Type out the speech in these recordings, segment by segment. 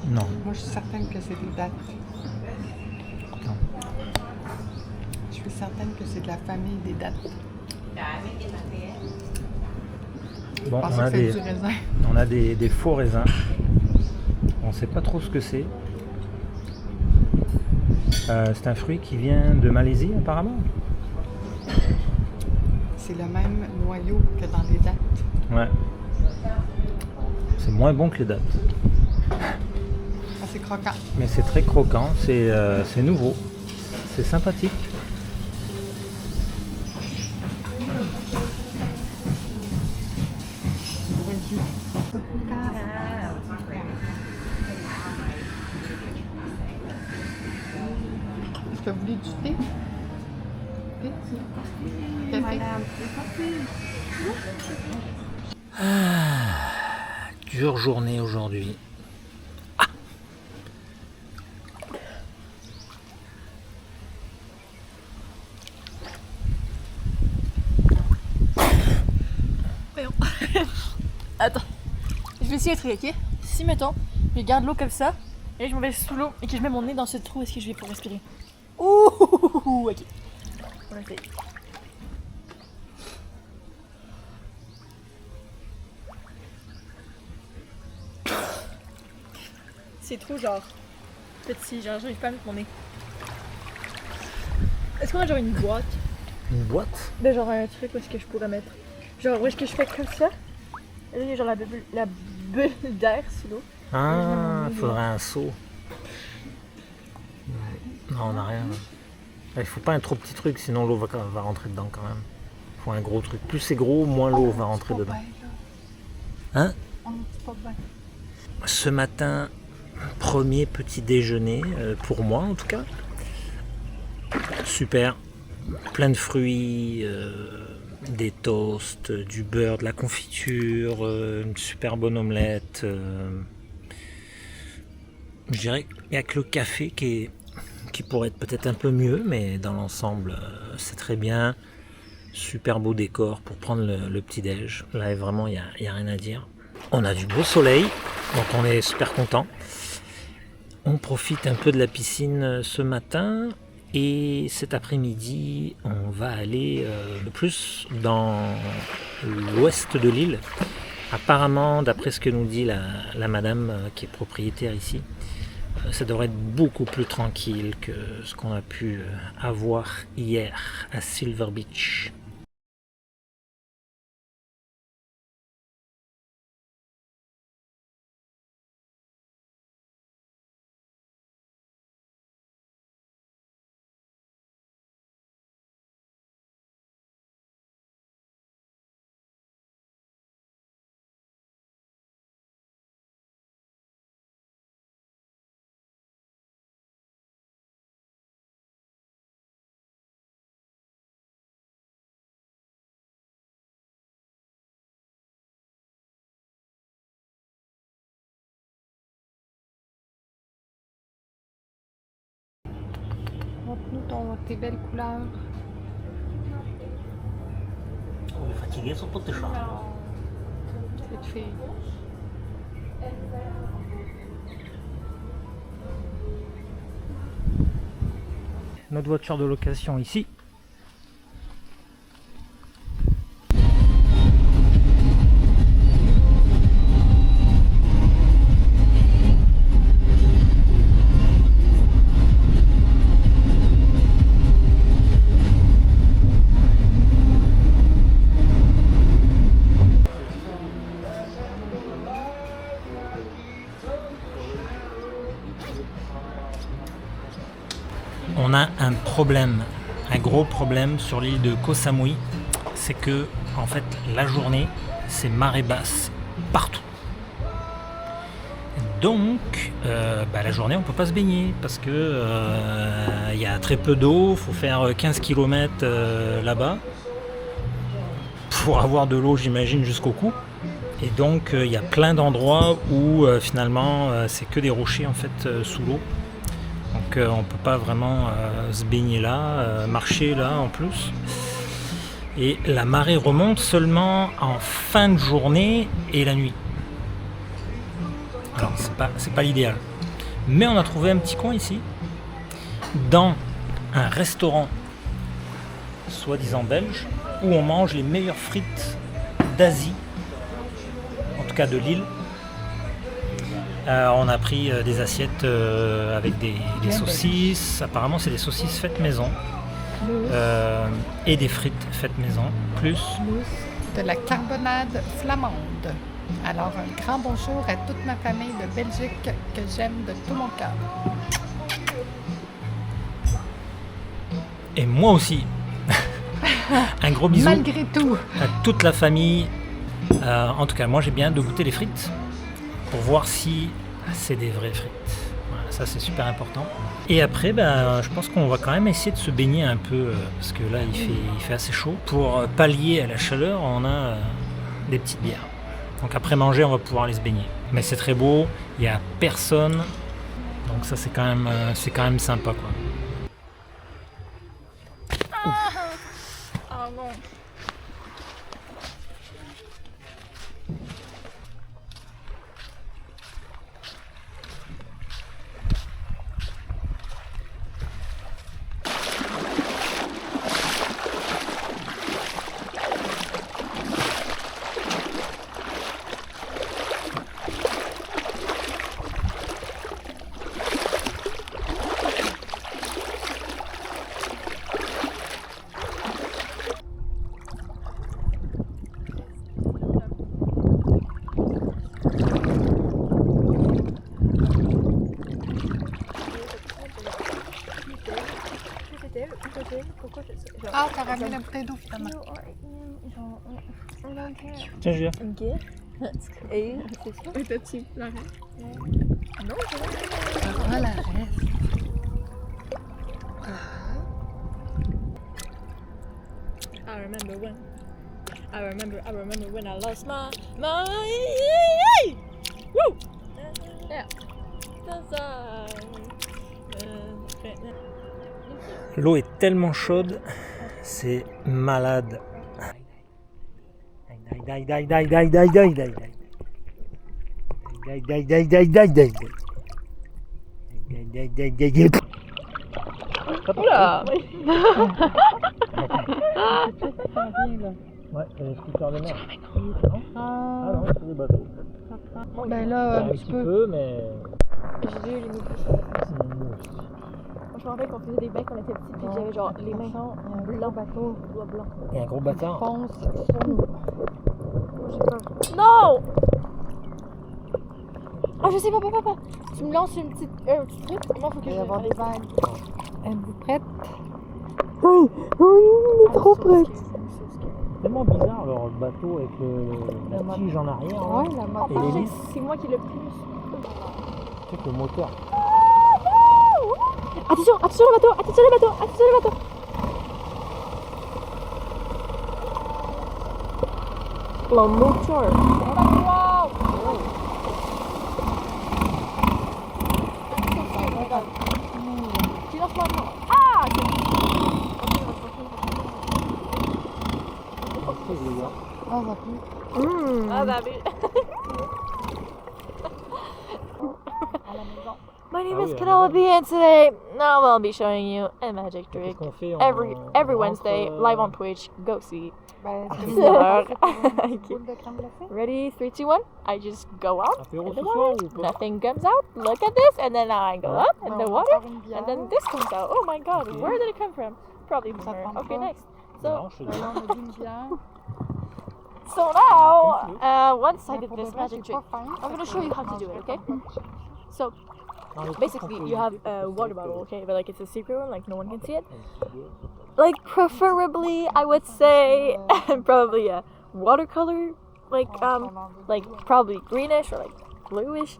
Non. Moi, je suis certaine que c'est des dattes. Non. Je suis certaine que c'est de la famille des dattes. Bon, Je pensais que c'est du raisin. on a des faux raisins. On ne sait pas trop ce que c'est. C'est un fruit qui vient de Malaisie apparemment. C'est le même noyau que dans les dattes. Ouais. C'est moins bon que les dattes. Ah, c'est croquant. Mais c'est très croquant, c'est nouveau. C'est sympathique. Est-ce que vous voulez du thé? Thé? Café? Dure journée aujourd'hui. Voyons. Attends. Je vais essayer de trier, ok? Si, mettons, je garde l'eau comme ça, et je m'en vais sous l'eau, et que je mets mon nez dans ce trou, est-ce que je vais pouvoir respirer? Ouh, ok. On va essayer. C'est trop genre petit, genre j'arrive pas à mettre mon nez. Est-ce qu'on a genre une boîte? Une boîte? Ben genre un truc où est-ce que je pourrais mettre? Genre où est-ce que je fais comme ça? Et là il y a genre la bulle d'air sous l'eau. Ah, il faudrait un seau. Non, on n'a rien. Il faut pas un trop petit truc, sinon l'eau va rentrer dedans quand même. Il faut un gros truc. Plus c'est gros, moins l'eau va rentrer dedans. Hein? On n'est pas bien. Ce matin, premier petit déjeuner, pour moi en tout cas. Super. Plein de fruits, des toasts, du beurre, de la confiture, une super bonne omelette. Je dirais qu'il n'y a que le café qui pourrait être peut-être un peu mieux, mais dans l'ensemble, c'est très bien. Super beau décor pour prendre le petit-déj. Là, vraiment, il n'y a rien à dire. On a du beau soleil, donc on est super content. On profite un peu de la piscine ce matin. Et cet après-midi, on va aller plus dans l'ouest de l'île. Apparemment, d'après ce que nous dit la madame qui est propriétaire ici, ça devrait être beaucoup plus tranquille que ce qu'on a pu avoir hier à Silver Beach. Montre-nous tes belles couleurs. On est fatigué sur tout chat. Cette fille. Notre voiture de location ici. On a un problème, un gros problème sur l'île de Koh Samui, c'est que en fait la journée c'est marée basse partout. Donc la journée on peut pas se baigner parce que y a très peu d'eau, faut faire 15 km là-bas pour avoir de l'eau j'imagine jusqu'au cou. Et donc il y a plein d'endroits où finalement c'est que des rochers en fait sous l'eau. Donc on peut pas vraiment se baigner là, marcher là en plus. Et la marée remonte seulement en fin de journée et la nuit. Alors c'est pas l'idéal. Mais on a trouvé un petit coin ici, dans un restaurant soi-disant belge, où on mange les meilleures frites d'Asie, en tout cas de l'île. On a pris des assiettes avec des saucisses, apparemment c'est des saucisses faites maison, et des frites faites maison, plus De la carbonade flamande. Alors, un grand bonjour à toute ma famille de Belgique que j'aime de tout mon cœur. et moi aussi. Un gros bisou Malgré tout. à toute la famille. En tout cas, moi j'ai bien de goûter les frites pour voir si c'est des vraies frites. Voilà, ça c'est super important. Et après, je pense qu'on va quand même essayer de se baigner un peu parce que là il fait assez chaud. Pour pallier à la chaleur, on a des petites bières. Donc après manger, on va pouvoir aller se baigner. Mais c'est très beau, il n'y a personne. Donc ça c'est quand même sympa quoi. Ah non. Ah, t'as ramené la bouteille d'eau finalement. Tiens Julia. Ok. Et c'est ça. Et t'as-tu pleuré? Non, Ah, la reste. I remember when I lost my Woo! Yeah. L'eau est tellement chaude, c'est malade. Oula! Ouais, les scooters de mer. Ah, non, c'est des bateaux. ben là, un petit peu. mais. J'ai déjà eu les mouches. Je me rappelle qu'on faisait des bains quand on était petits, puis j'avais genre les mains blancs, bateau, doigts blancs. Il y a un gros bâtard. Ponce, J'ai peur. Non! Ah, je sais pas, papa. Tu me lances un petit truc, et moi, faut que il va je y avoir des vagues. Êtes-vous prête? Oui, on est trop près. C'est tellement bizarre leur bateau avec la tige en arrière. hein. Oui, la Et moto. l'hélice, C'est moi qui le plus. tu sais que le moteur. Attention, attention le bateau, attention le bateau, attention le bateau. La moteur. Wow. Tu lances maintenant. Ah! Ah, ça pue. Ah, bah oui. My name is Penelope, and today I will be showing you a magic Qu'est-ce trick. qu'on fait Every Wednesday, live on Twitch. Go see. Ben, c'est Sœur. une boule de crème glacée. Ready? 3, 2, 1. I just go out Apéro in ce the soir water. ou pas? Nothing comes out. Look at this, and then I go up in Bon, the on va water, faire une bière. and then this comes out. Oh my God! Okay. Where did it come from? Probably from Ça her. prend Okay, pas. next. So, Non, je te dis. Là, on a bu une bière. so now, once I Mais did pour this de vrai, magic j'ai trick, pas faim. I'm gonna show you how to do it. Okay? So Non, le truc basically, qu'on peut you have éviter, a parce que water c'est bottle, que- okay, but like it's a secret one, like no one can see it. Ouais, Like preferably, I would say probably a watercolor, like probably greenish or like bluish.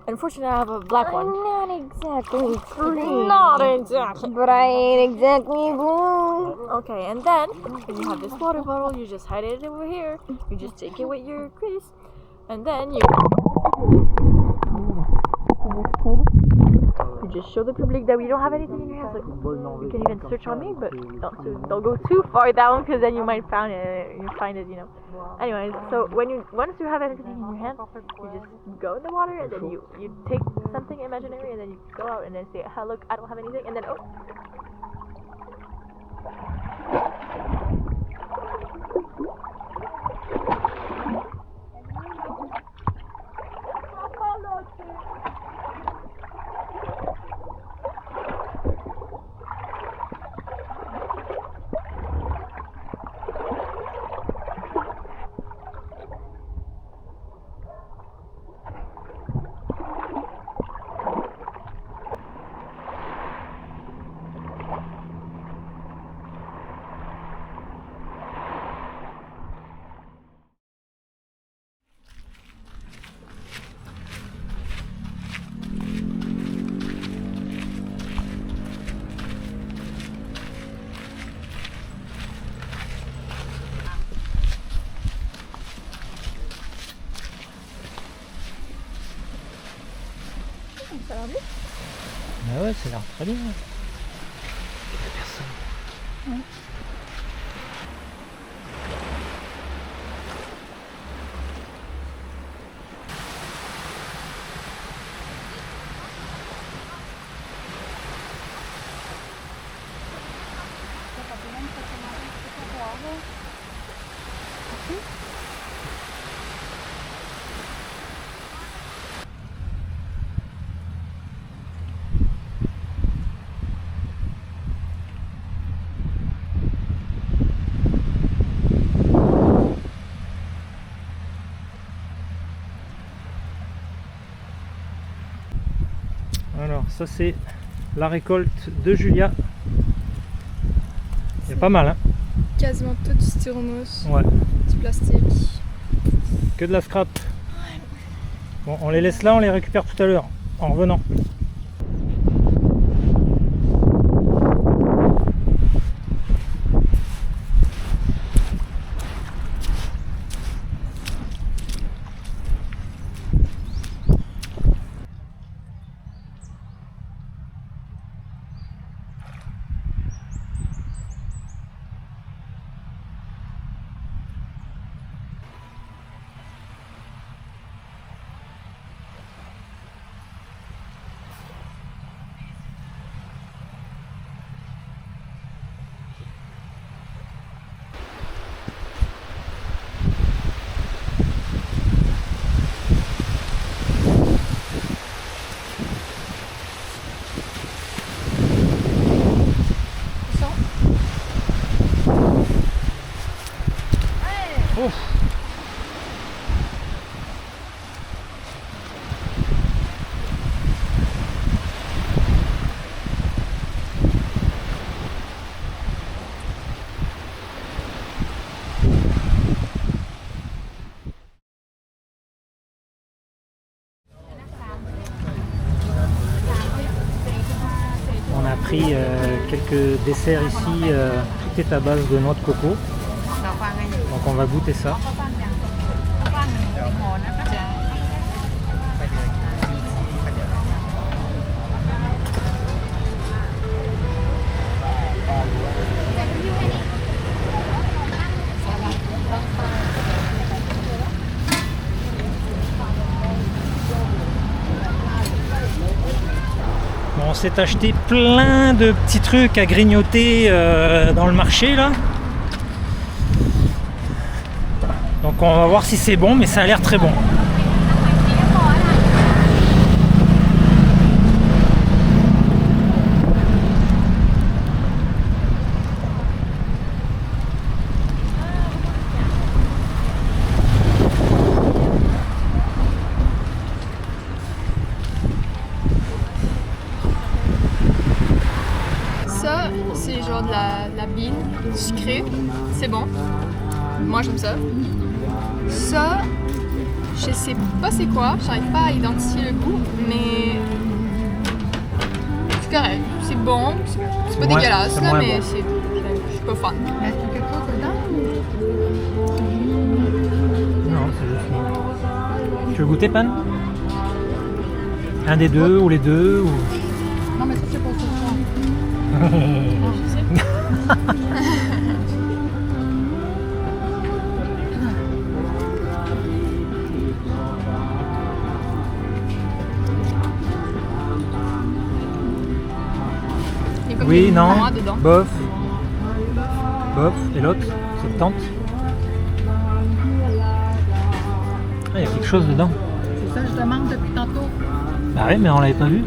Unfortunately, I have a black one. Not exactly green. Not exactly. But I ain't exactly blue. Okay, and then when you have this water bottle, you just hide it over here. You just take it with your crease, and then you. You just show the public that we don't have anything in your hands. Like, you can even search on me, but don't go too far down because then you might find it, you know. Anyways, so once you have everything in your hand, you just go in the water and then you take something imaginary and then you go out and then say, "Oh, look, I don't have anything," and then oh. Ça a l'air bien. Ah ouais, ça a l'air très bien. Il y a personne. Ouais. Alors ça c'est la récolte de Julia. C'est pas mal hein. Quasiment tout du styromousse, Ouais. du plastique. Que de la scrap. Bon, on les laisse là, on les récupère tout à l'heure en revenant. Ouf. On a pris quelques desserts ici, tout est à base de noix de coco. Donc on va goûter ça. Bon, on s'est acheté plein de petits trucs à grignoter dans le marché là. Donc on va voir si c'est bon, mais ça a l'air très bon. Ça, c'est genre de la bean sucrée. C'est bon. Moi, j'aime ça. Ça, je sais pas c'est quoi. J'arrive pas à identifier le goût, mais c'est correct. C'est bon. C'est pas Ouais, dégueulasse, c'est là, moins mais bon. je suis pas fan. Est-ce qu'il y a quelque chose dedans? Non, c'est juste moi. Tu veux goûter, Pan? Un des deux ou les deux ou... Je sais. Il y a comme Oui, des non, noix dedans. bof. Bof. Et l'autre, cette tente. Ah, il y a quelque chose dedans. C'est ça que je demande depuis tantôt. Bah oui, mais on l'avait pas vu.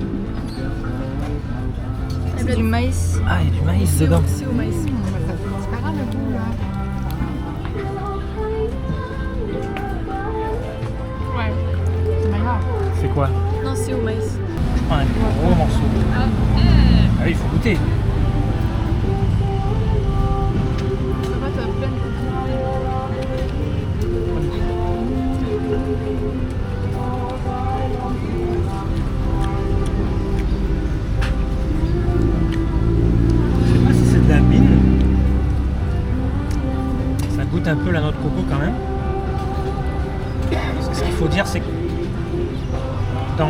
C'est du maïs. Ah, il y a du maïs dedans. C'est au maïs. Ça fait différent le goût, là. Ouais. C'est meilleur. C'est quoi? Non, c'est au maïs. Je prends un gros morceau. Ah, Ah oui, il faut goûter. ça va, t'as plein de Je sais pas si c'est de la mine. Ça goûte un peu la noix de coco quand même. Parce que ce qu'il faut dire, c'est que dans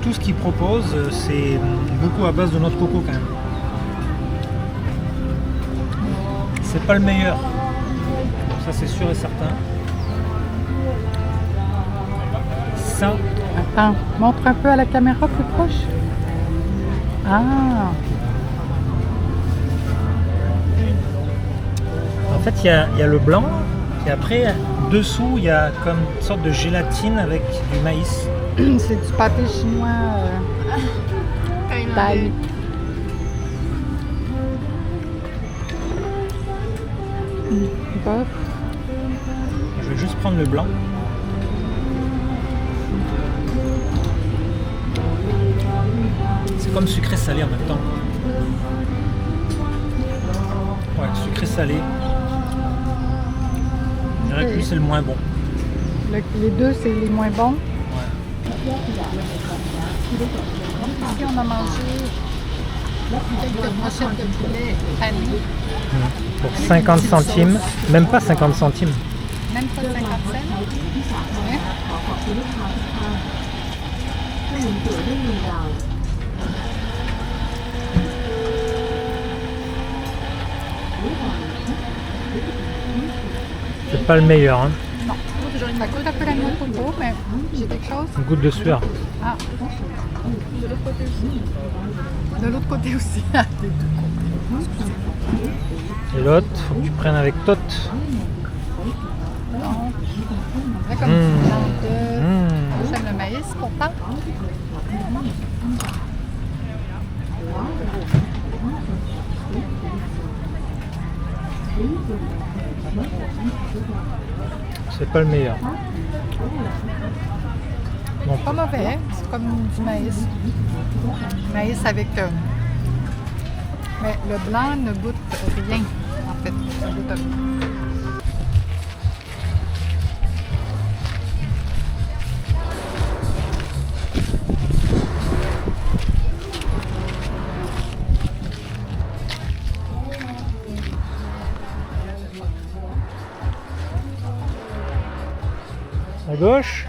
tout ce qu'ils proposent, c'est beaucoup à base de noix de coco quand même. C'est pas le meilleur. Ça c'est sûr et certain. Ça, Attends, montre un peu à la caméra plus proche. Ah, en fait, il y a le blanc, et après, dessous, il y a comme une sorte de gélatine avec du maïs. c'est du pâté chinois thaïlandais. thaï. Bof. Je vais juste prendre le blanc. C'est comme sucré-salé en même temps. Ouais, sucré-salé. Je dirais que lui, c'est le moins bon. Les deux, c'est les moins bons. Ouais. Ici, on a mangé quelques brochettes de poulet panées. Pour 50 centimes, même pas 50 centimes. Même pas 50 cents. Ouais. C'est pas le meilleur, hein. Ça goûte un peu la noix de coco, mais j'ai quelque chose. Une goutte de sueur. Ah, De l'autre côté aussi. de l'autre côté aussi. Et l'autre, faut que tu prennes avec Tot. Donc, on dirait comme une plante de... J'aime le maïs pourtant. C'est pas le meilleur. Non, Pas mauvais, c'est comme du maïs. Maïs avec... mais le blanc ne goûte rien, en fait. Ça goûte rien. à gauche.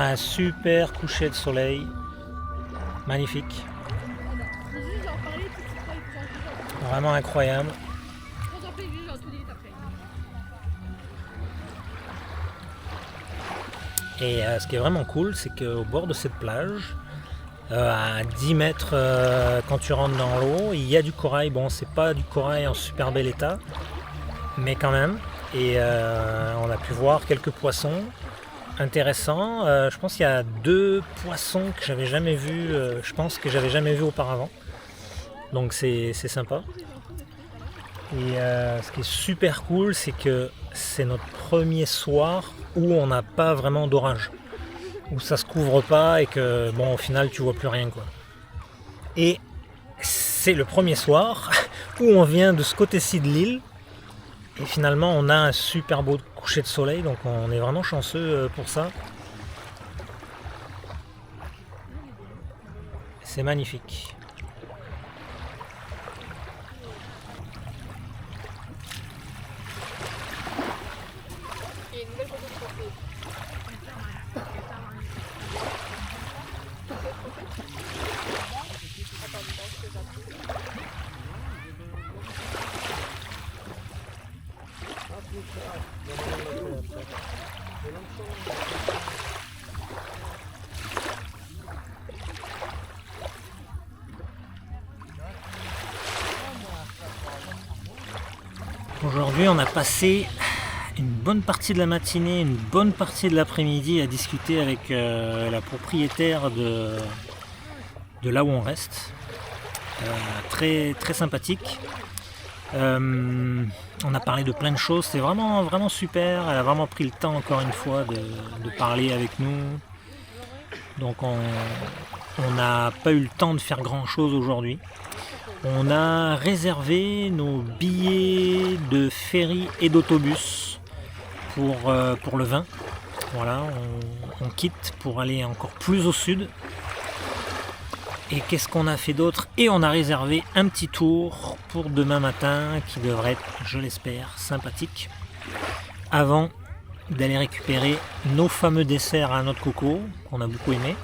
a un super coucher de soleil. Magnifique. Vraiment incroyable. Et ce qui est vraiment cool, c'est qu'au bord de cette plage, à 10 mètres quand tu rentres dans l'eau, il y a du corail. Bon, c'est pas du corail en super bel état, mais quand même. Et on a pu voir quelques poissons intéressants. Je pense qu'il y a 2 poissons que j'avais jamais vus, auparavant. Donc c'est sympa. Et ce qui est super cool, c'est que c'est notre premier soir où on n'a pas vraiment d'orage, où ça se couvre pas et que bon, au final tu vois plus rien quoi. Et c'est le premier soir où on vient de ce côté-ci de l'île et finalement on a un super beau coucher de soleil, donc on est vraiment chanceux pour ça. C'est magnifique. Aujourd'hui, on a passé une bonne partie de la matinée, une bonne partie de l'après-midi à discuter avec la propriétaire de là où on reste. Très, très sympathique. On a parlé de plein de choses, c'était vraiment, vraiment super. Elle a vraiment pris le temps, encore une fois, de parler avec nous. Donc on n'a pas eu le temps de faire grand-chose aujourd'hui. On a réservé nos billets de ferry et d'autobus pour le 20. Voilà, on quitte pour aller encore plus au sud. Et qu'est-ce qu'on a fait d'autre? Et on a réservé un petit tour pour demain matin qui devrait être, je l'espère, sympathique. Avant d'aller récupérer nos fameux desserts à noix de coco, qu'on a beaucoup aimé,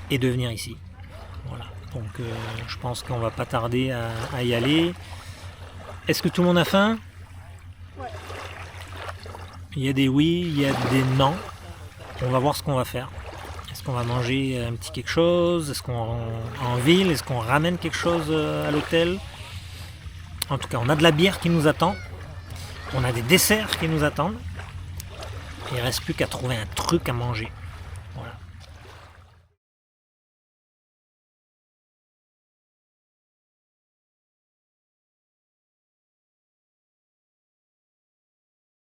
et de venir ici. Voilà. Donc je pense qu'on va pas tarder à y aller. Est-ce que tout le monde a faim? Ouais. Il y a des oui, il y a des non. On va voir ce qu'on va faire. Est-ce qu'on va manger un petit quelque chose? Est-ce qu'on en ville? Est-ce qu'on ramène quelque chose à l'hôtel? En tout cas, on a de la bière qui nous attend. On a des desserts qui nous attendent. Il ne reste plus qu'à trouver un truc à manger.